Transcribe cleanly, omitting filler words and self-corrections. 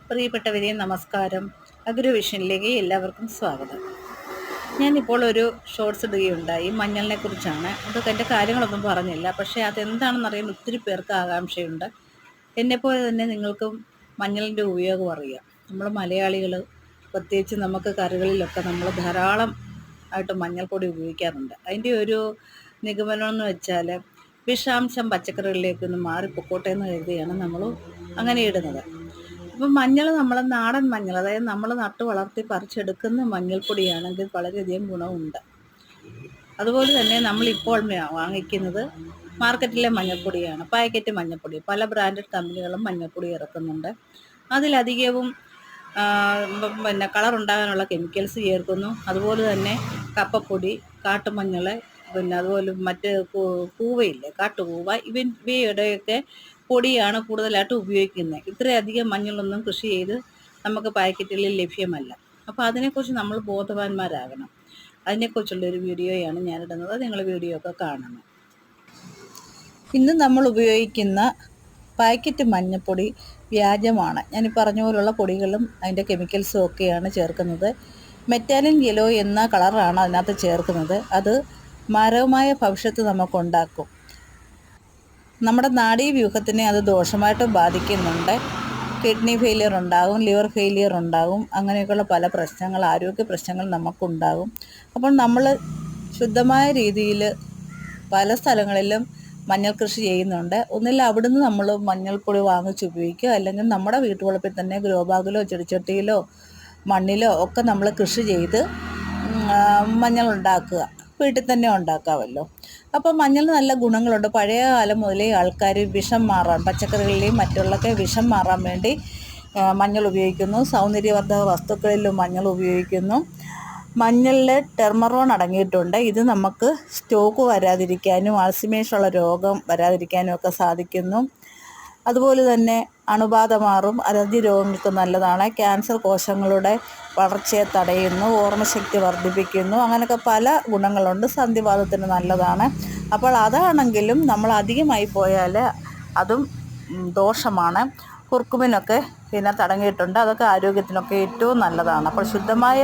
പ്രിയപ്പെട്ടവരെ നമസ്കാരം. അഗ്രോവിഷനിലേക്ക് എല്ലാവർക്കും സ്വാഗതം. ഞാനിപ്പോൾ ഒരു ഷോർട്സ് ഇടുകയുണ്ടായി മഞ്ഞളിനെ കുറിച്ചാണ്. അതൊക്കെ എൻ്റെ കാര്യങ്ങളൊന്നും പറഞ്ഞില്ല, പക്ഷേ അതെന്താണെന്നറിയാൻ ഒത്തിരി പേർക്ക് ആകാംക്ഷയുണ്ട്. എന്നെപ്പോലെ തന്നെ നിങ്ങൾക്കും മഞ്ഞളിൻ്റെ ഉപയോഗം അറിയാം. നമ്മൾ മലയാളികൾ പ്രത്യേകിച്ച് നമുക്ക് കറികളിലൊക്കെ നമ്മൾ ധാരാളം ആയിട്ട് മഞ്ഞൾപ്പൊടി ഉപയോഗിക്കാറുണ്ട്. അതിൻ്റെ ഒരു നിഗമനം എന്ന് വെച്ചാൽ വിഷാംശം പച്ചക്കറികളിലേക്കൊന്ന് മാറിപ്പൊക്കോട്ടെ എന്ന് കരുതിയാണ് നമ്മൾ അങ്ങനെ ഇടുന്നത്. അപ്പം മഞ്ഞൾ നമ്മൾ നാടൻ മഞ്ഞൾ, അതായത് നമ്മൾ നട്ടു വളർത്തി പറിച്ചെടുക്കുന്ന മഞ്ഞൾപ്പൊടിയാണെങ്കിൽ വളരെയധികം ഗുണമുണ്ട്. അതുപോലെ തന്നെ നമ്മളിപ്പോൾ വാങ്ങിക്കുന്നത് മാർക്കറ്റിലെ മഞ്ഞൾപ്പൊടിയാണ്, പാക്കറ്റ് മഞ്ഞൾപ്പൊടി. പല ബ്രാൻഡഡ് കമ്പനികളും മഞ്ഞൾപ്പൊടി ഇറക്കുന്നുണ്ട്. അതിലധികവും കളർ ഉണ്ടാകാനുള്ള കെമിക്കൽസ് ചേർക്കുന്നു. അതുപോലെ തന്നെ കപ്പപ്പൊടി, കാട്ടുമഞ്ഞൾ, അതുപോലെ മറ്റ് കൂവയില്ലേ, കാട്ടുകൂവ, ഇവയുടെയൊക്കെ പൊടിയാണ് കൂടുതലായിട്ട് ഉപയോഗിക്കുന്നത്. ഇത്രയധികം മഞ്ഞളൊന്നും കൃഷി ചെയ്ത് നമുക്ക് പാക്കറ്റുകളിൽ ലഭ്യമല്ല. അപ്പോൾ അതിനെക്കുറിച്ച് നമ്മൾ ബോധവാന്മാരാകണം. അതിനെക്കുറിച്ചുള്ളൊരു വീഡിയോയാണ് ഞാനിടുന്നത്. നിങ്ങൾ വീഡിയോ ഒക്കെ കാണണം. ഇന്ന് നമ്മൾ ഉപയോഗിക്കുന്ന പാക്കറ്റ് മഞ്ഞൾപ്പൊടി വ്യാജമാണ്. ഞാൻ പറഞ്ഞ പോലുള്ള പൊടികളും അതിൻ്റെ കെമിക്കൽസും ഒക്കെയാണ് ചേർക്കുന്നത്. മെറ്റാലിൻ യെല്ലോ എന്ന കളറാണ് അതിനകത്ത് ചേർക്കുന്നത്. അത് മാരകമായ ഭവിഷ്യത്ത് നമുക്കുണ്ടാക്കും. നമ്മുടെ നാഡീവ്യൂഹത്തിനെ അത് ദോഷമായിട്ട് ബാധിക്കുന്നുണ്ട്. കിഡ്നി ഫെയിലിയർ ഉണ്ടാകും, ലിവർ ഫെയിലിയർ ഉണ്ടാകും, അങ്ങനെയൊക്കെയുള്ള പല പ്രശ്നങ്ങൾ, ആരോഗ്യ പ്രശ്നങ്ങൾ നമുക്കുണ്ടാകും. അപ്പോൾ നമ്മൾ ശുദ്ധമായ രീതിയിൽ പല സ്ഥലങ്ങളിലും മഞ്ഞൾ കൃഷി ചെയ്യുന്നുണ്ട്. ഒന്നില്ല അവിടുന്ന് നമ്മൾ മഞ്ഞൾപ്പൊടി വാങ്ങിച്ച് ഉപയോഗിക്കുക, അല്ലെങ്കിൽ നമ്മുടെ വീട്ടുവളപ്പിൽ തന്നെ ഗ്രോ ബാഗിലോ ചെടിച്ചട്ടിയിലോ മണ്ണിലോ ഒക്കെ നമ്മൾ കൃഷി ചെയ്ത് മഞ്ഞൾ ഉണ്ടാക്കുക. വീട്ടിൽ തന്നെ ഉണ്ടാക്കാമല്ലോ. അപ്പോൾ മഞ്ഞൾ നല്ല ഗുണങ്ങളുണ്ട്. പഴയ കാലം മുതലേ ആൾക്കാർ വിഷം മാറാൻ, പച്ചക്കറികളിലെയും മറ്റുള്ളൊക്കെ വിഷം മാറാൻ വേണ്ടി മഞ്ഞൾ ഉപയോഗിക്കുന്നു. സൗന്ദര്യവർദ്ധക വസ്തുക്കളിലും മഞ്ഞൾ ഉപയോഗിക്കുന്നു. മഞ്ഞളിൽ ടെർമറോൺ അടങ്ങിയിട്ടുണ്ട്. ഇത് നമുക്ക് സ്റ്റോക്ക് വരാതിരിക്കാനും അൾസിമേഴ്സുള്ള രോഗം വരാതിരിക്കാനും ഒക്കെ സാധിക്കുന്നു. അതുപോലെ തന്നെ അണുബാധ മാറും, അലർജി രോഗങ്ങൾക്ക് നല്ലതാണ്, ക്യാൻസർ കോശങ്ങളുടെ വളർച്ചയെ തടയുന്നു, ഓർമ്മശക്തി വർദ്ധിപ്പിക്കുന്നു, അങ്ങനെയൊക്കെ പല ഗുണങ്ങളുണ്ട്. സന്ധിവാതത്തിന് നല്ലതാണ്. അപ്പോൾ അതാണെങ്കിലും നമ്മൾ അധികമായി പോയാൽ അതും ദോഷമാണ്. കുർക്കുമിനൊക്കെ ഇതിനകത്ത് അടങ്ങിയിട്ടുണ്ട്. അതൊക്കെ ആരോഗ്യത്തിനൊക്കെ ഏറ്റവും നല്ലതാണ്. അപ്പോൾ ശുദ്ധമായ